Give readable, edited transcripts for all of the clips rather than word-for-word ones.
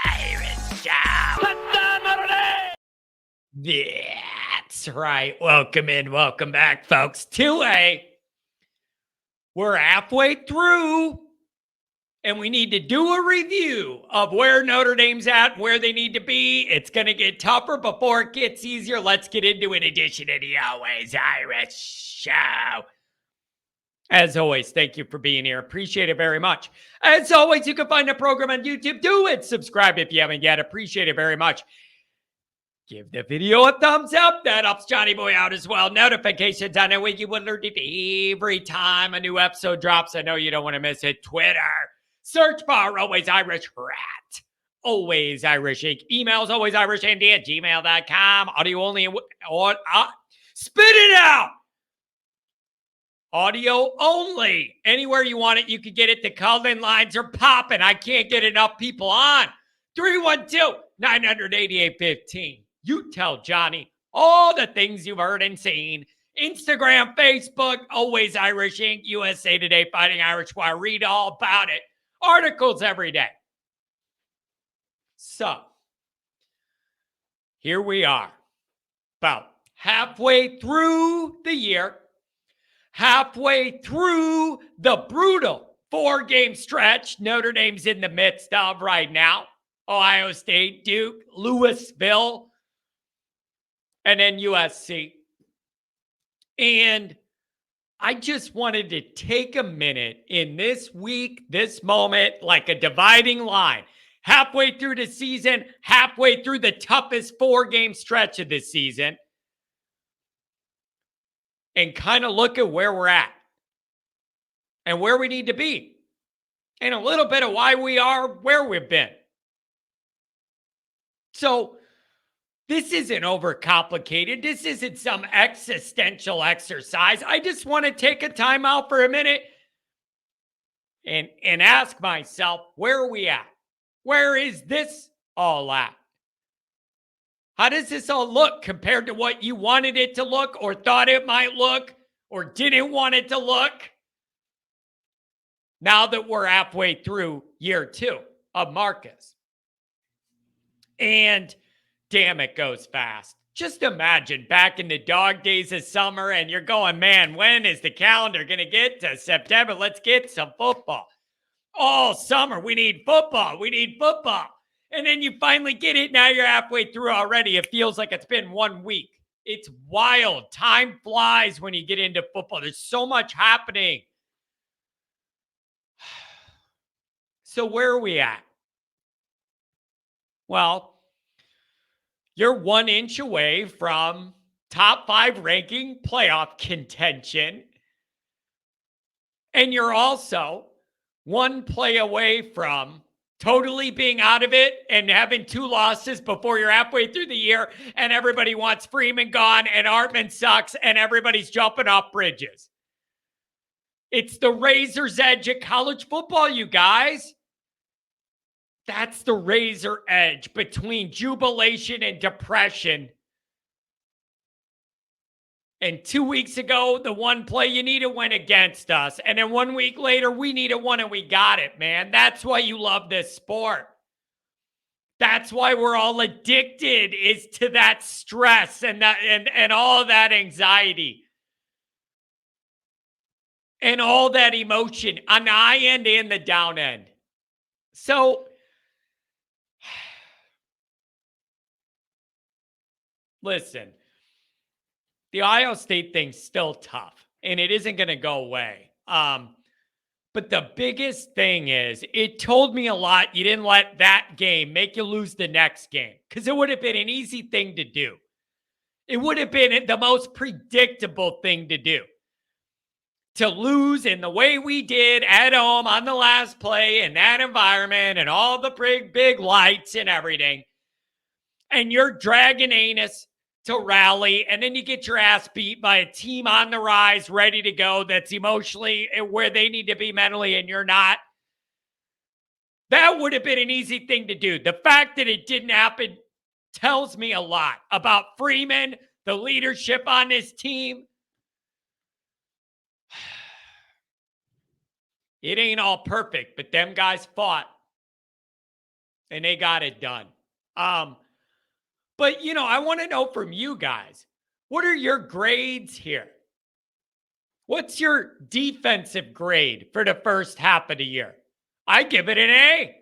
Irish Show. That's right. Welcome in, welcome back, folks, we're halfway through, and we need to do a review of where Notre Dame's at, where they need to be. It's going to get tougher before it gets easier. Let's get into an edition of the Always Irish Show. As always, thank you for being here. Appreciate it very much. As always, you can find the program on YouTube. Do it. Subscribe if you haven't yet. Appreciate it very much. Give the video a thumbs up. That helps Johnny Boy out as well. Notifications on it way you will alert it every time a new episode drops. I know you don't want to miss it. Twitter. Search bar, Always Irish Rat. Always Irish Inc. Emails, alwaysirishindy@gmail.com. Audio only. Spit it out. Audio only. Anywhere you want it, you can get it. The call-in lines are popping. I can't get enough people on. 312-988-15. You tell Johnny all the things you've heard and seen. Instagram, Facebook, Always Irish Inc., USA Today, Fighting Irish Squad. Read all about it. Articles every day. So, here we are. About halfway through the year. Halfway through the brutal 4-game stretch Notre Dame's in the midst of right now. Ohio State, Duke, Louisville, and then USC. And I just wanted to take a minute in this week, this moment, like a dividing line. Halfway through the season, halfway through the toughest 4-game stretch of this season, and kind of look at where we're at and where we need to be, and a little bit of why we are where we've been. So this isn't overcomplicated. This isn't some existential exercise. I just want to take a time out for a minute and ask myself, where are we at? Where is this all at? How does this all look compared to what you wanted it to look, or thought it might look, or didn't want it to look? Now that we're halfway through year 2 of Marcus. And damn, it goes fast. Just imagine back in the dog days of summer and you're going, man, when is the calendar going to get to September? Let's get some football. All summer, we need football. We need football. And then you finally get it. Now you're halfway through already. It feels like it's been 1 week. It's wild. Time flies when you get into football. There's so much happening. So where are we at? Well, you're 1 inch away from top 5 ranking playoff contention. And you're also 1 play away from totally being out of it and having 2 losses before you're halfway through the year, and everybody wants Freeman gone and Hartman sucks and everybody's jumping off bridges. It's the razor's edge at college football, you guys. That's the razor edge between jubilation and depression. And 2 weeks ago, the 1 play you needed went against us. And then 1 week later, we needed 1 and we got it, man. That's why you love this sport. That's why we're all addicted, is to that stress and that and all that anxiety. And all that emotion on the high end and the down end. So listen, the Ohio State thing's still tough, and it isn't going to go away. But the biggest thing is, it told me a lot. You didn't let that game make you lose the next game, because it would have been an easy thing to do. It would have been the most predictable thing to do. To lose in the way we did at home on the last play in that environment and all the big lights and everything. And you're dragging anus to rally, and then you get your ass beat by a team on the rise, ready to go, that's emotionally where they need to be mentally, and you're not. That would have been an easy thing to do. The fact that it didn't happen tells me a lot about Freeman, the leadership on this team. It ain't all perfect, but them guys fought. and they got it done. But, I want to know from you guys, what are your grades here? What's your defensive grade for the first half of the year? I give it an A.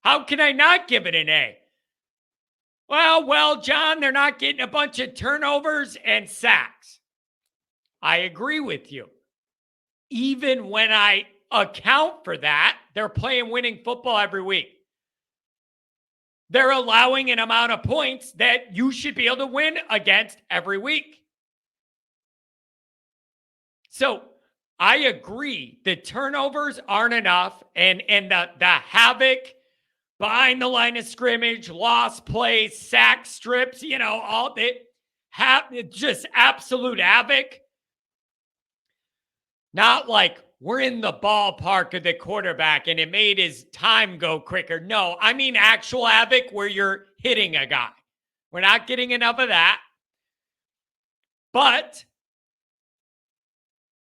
How can I not give it an A? Well, John, they're not getting a bunch of turnovers and sacks. I agree with you. Even when I account for that, they're playing winning football every week. They're allowing an amount of points that you should be able to win against every week. So I agree. The turnovers aren't enough, and the havoc behind the line of scrimmage, lost plays, sack strips, all that just absolute havoc. Not like we're in the ballpark of the quarterback and it made his time go quicker. No, I mean actual havoc where you're hitting a guy. We're not getting enough of that. But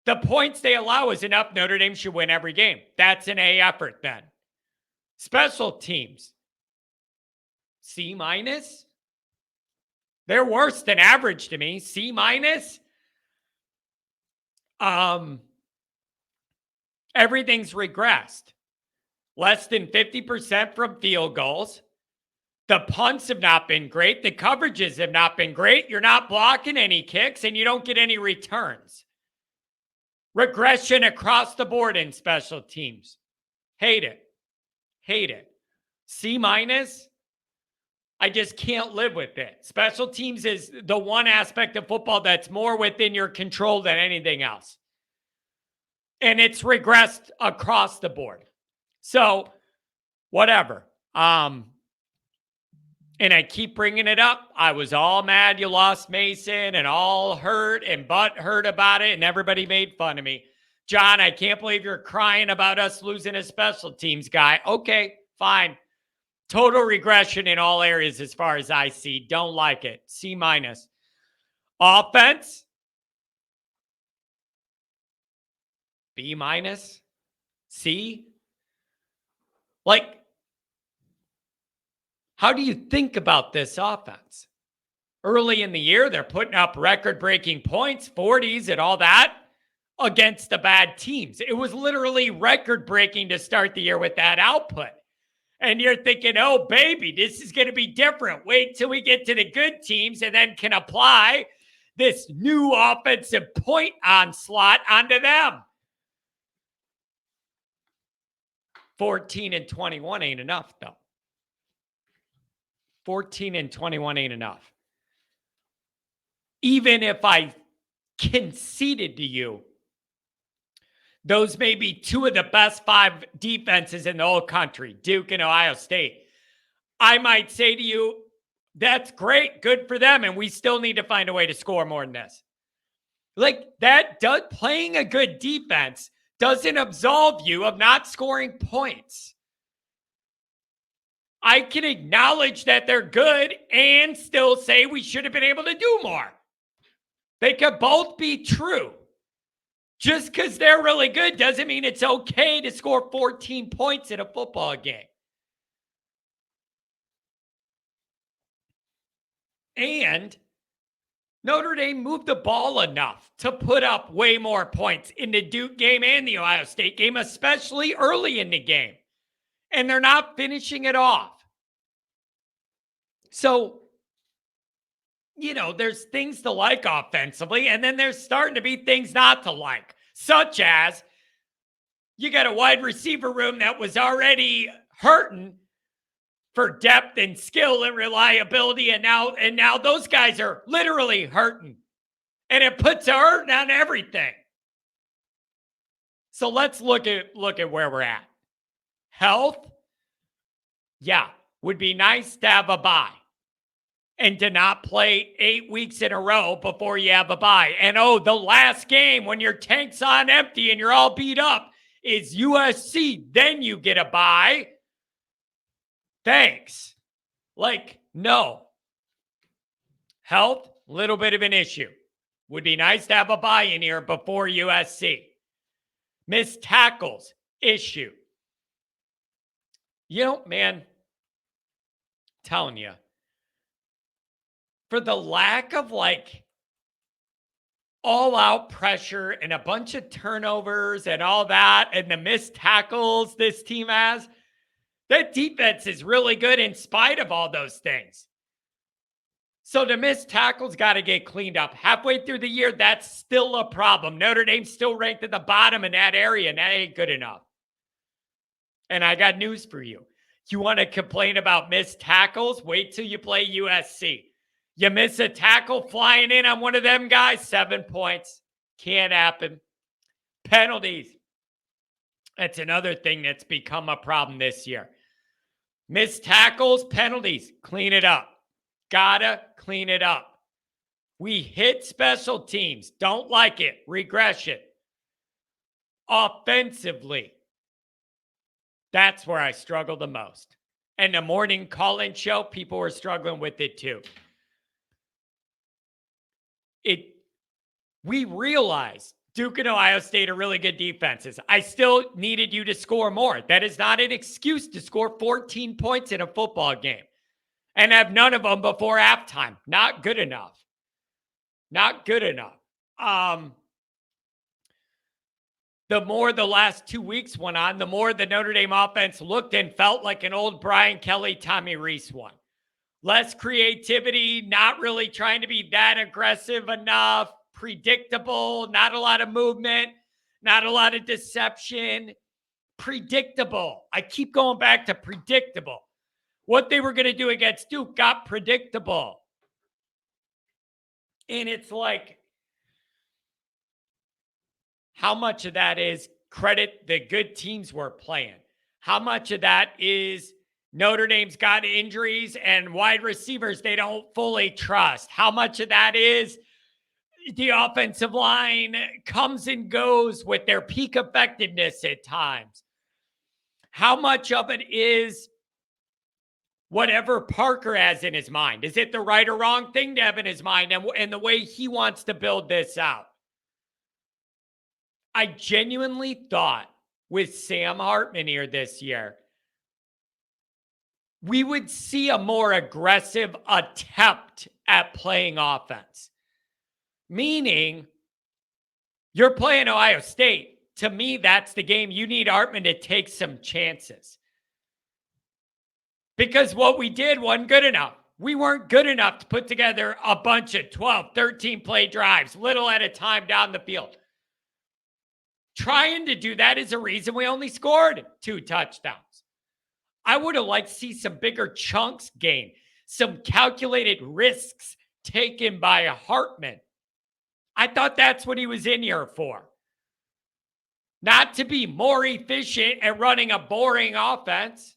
the points they allow is enough. Notre Dame should win every game. That's an A effort then. Special teams, C minus. They're worse than average to me. C minus. Everything's regressed. Less than 50% from field goals. The punts have not been great. The coverages have not been great. You're not blocking any kicks and you don't get any returns. Regression across the board in special teams. Hate it. Hate it. C minus. I just can't live with it. Special teams is the one aspect of football that's more within your control than anything else. And it's regressed across the board. So, whatever. And I keep bringing it up. I was all mad you lost Mason and all hurt and butt hurt about it, and everybody made fun of me. John, I can't believe you're crying about us losing a special teams guy. Okay, fine. Total regression in all areas as far as I see. Don't like it. C minus. Offense. B minus. C. Like, how do you think about this offense? Early in the year, they're putting up record-breaking points, 40s and all that against the bad teams. It was literally record-breaking to start the year with that output. And you're thinking, oh, baby, this is going to be different. Wait till we get to the good teams and then can apply this new offensive point onslaught onto them. 14-21 ain't enough, though. 14-21 ain't enough. Even if I conceded to you, those may be two of the best 5 defenses in the whole country, Duke and Ohio State. I might say to you, that's great, good for them, and we still need to find a way to score more than this. Like, playing a good defense doesn't absolve you of not scoring points. I can acknowledge that they're good and still say we should have been able to do more. They could both be true. Just because they're really good doesn't mean it's okay to score 14 points in a football game. And Notre Dame moved the ball enough to put up way more points in the Duke game and the Ohio State game, especially early in the game. And they're not finishing it off. So, there's things to like offensively, and then there's starting to be things not to like, such as you got a wide receiver room that was already hurting for depth and skill and reliability, and now those guys are literally hurting, and it puts a hurting on everything. So let's look at where we're at. Health, yeah, would be nice to have a bye and to not play 8 weeks in a row before you have a bye. And the last game when your tank's on empty and you're all beat up is USC. Then you get a bye. Thanks. No. Health, little bit of an issue. Would be nice to have a bye in here before USC. Missed tackles, issue. Man, telling you, for the lack of all out pressure and a bunch of turnovers and all that and the missed tackles this team has, that defense is really good in spite of all those things. So the missed tackles got to get cleaned up. Halfway through the year, that's still a problem. Notre Dame's still ranked at the bottom in that area, and that ain't good enough. And I got news for you. You want to complain about missed tackles? Wait till you play USC. You miss a tackle flying in on one of them guys, 7 points. Can't happen. Penalties. That's another thing that's become a problem this year. Missed tackles, penalties. Clean it up. Gotta clean it up. We hit special teams. Don't like it. Regression. Offensively. That's where I struggle the most. And the morning call-in show, people were struggling with it too. We realized Duke and Ohio State are really good defenses. I still needed you to score more. That is not an excuse to score 14 points in a football game and have none of them before halftime. Not good enough. Not good enough. The more the last 2 weeks went on, the more the Notre Dame offense looked and felt like an old Brian Kelly, Tommy Rees one. Less creativity, not really trying to be that aggressive enough, predictable, not a lot of movement, not a lot of deception. Predictable. I keep going back to predictable. What they were going to do against Duke got predictable. And it's like, how much of that is credit the good teams we're playing? How much of that is Notre Dame's got injuries and wide receivers they don't fully trust? How much of that is the offensive line comes and goes with their peak effectiveness at times? How much of it is whatever Parker has in his mind? Is it the right or wrong thing to have in his mind and the way he wants to build this out? I genuinely thought with Sam Hartman here this year, we would see a more aggressive attempt at playing offense. Meaning, you're playing Ohio State. To me, that's the game. You need Hartman to take some chances. Because what we did wasn't good enough. We weren't good enough to put together a bunch of 12, 13 play drives, little at a time down the field. Trying to do that is a reason we only scored 2 touchdowns. I would have liked to see some bigger chunks gained, some calculated risks taken by Hartman. I thought that's what he was in here for. Not to be more efficient at running a boring offense.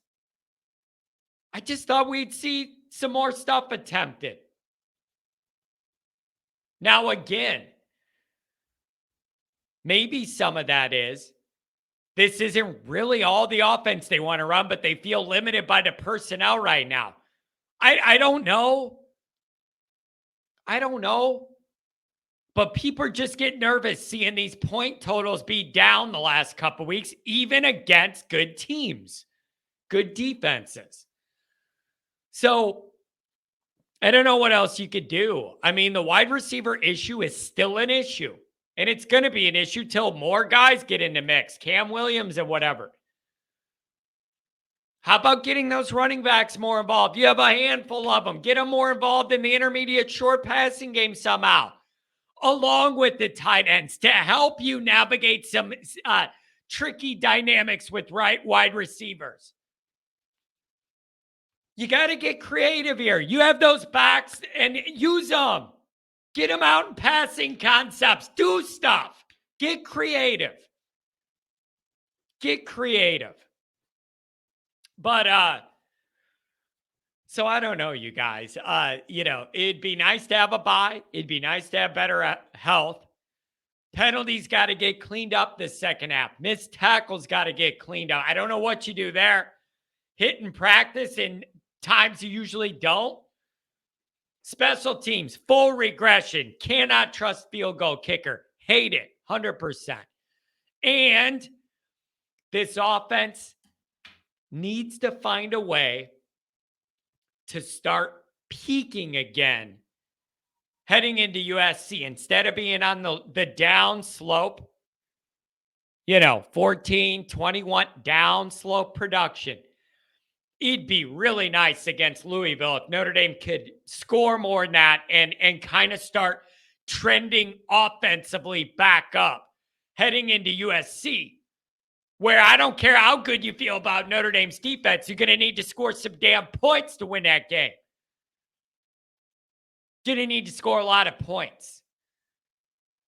I just thought we'd see some more stuff attempted. Now, again, maybe some of that is this isn't really all the offense they want to run, but they feel limited by the personnel right now. I don't know. I don't know. But people just get nervous seeing these point totals be down the last couple of weeks, even against good teams, good defenses. So I don't know what else you could do. I mean, the wide receiver issue is still an issue. And it's going to be an issue till more guys get in the mix. Cam Williams and whatever. How about getting those running backs more involved? You have a handful of them. Get them more involved in the intermediate short passing game somehow. Along with the tight ends to help you navigate some tricky dynamics with wide receivers. You got to get creative here. You have those backs and use them. Get them out in passing concepts. Do stuff. Get creative. Get creative. But, so I don't know, you guys. It'd be nice to have a bye. It'd be nice to have better health. Penalties got to get cleaned up this second half. Missed tackles got to get cleaned up. I don't know what you do there. Hit and practice in times you usually don't. Special teams, full regression. Cannot trust field goal kicker. Hate it, 100%. And this offense needs to find a way to start peaking again heading into USC instead of being on the down slope, 14, 21 down slope production. It'd be really nice against Louisville if Notre Dame could score more than that and kind of start trending offensively back up heading into USC, where I don't care how good you feel about Notre Dame's defense, you're going to need to score some damn points to win that game. Going to need to score a lot of points.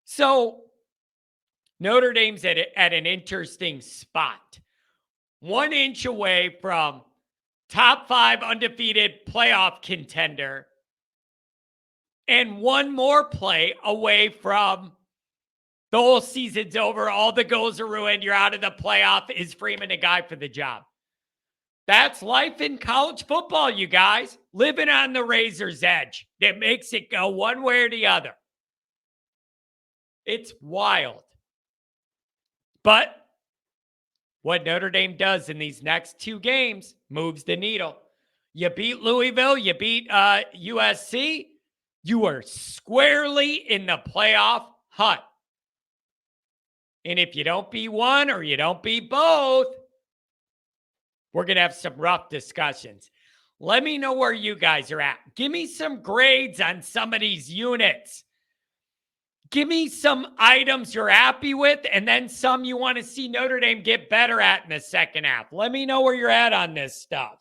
So Notre Dame's at an interesting spot. 1 inch away from top 5 undefeated playoff contender and one more play away from the whole season's over. All the goals are ruined. You're out of the playoff. Is Freeman a guy for the job? That's life in college football, you guys. Living on the razor's edge that makes it go one way or the other. It's wild. But what Notre Dame does in these next 2 games moves the needle. You beat Louisville, you beat USC, you are squarely in the playoff hunt. And if you don't beat one or you don't beat both, we're going to have some rough discussions. Let me know where you guys are at. Give me some grades on some of these units. Give me some items you're happy with and then some you want to see Notre Dame get better at in the second half. Let me know where you're at on this stuff.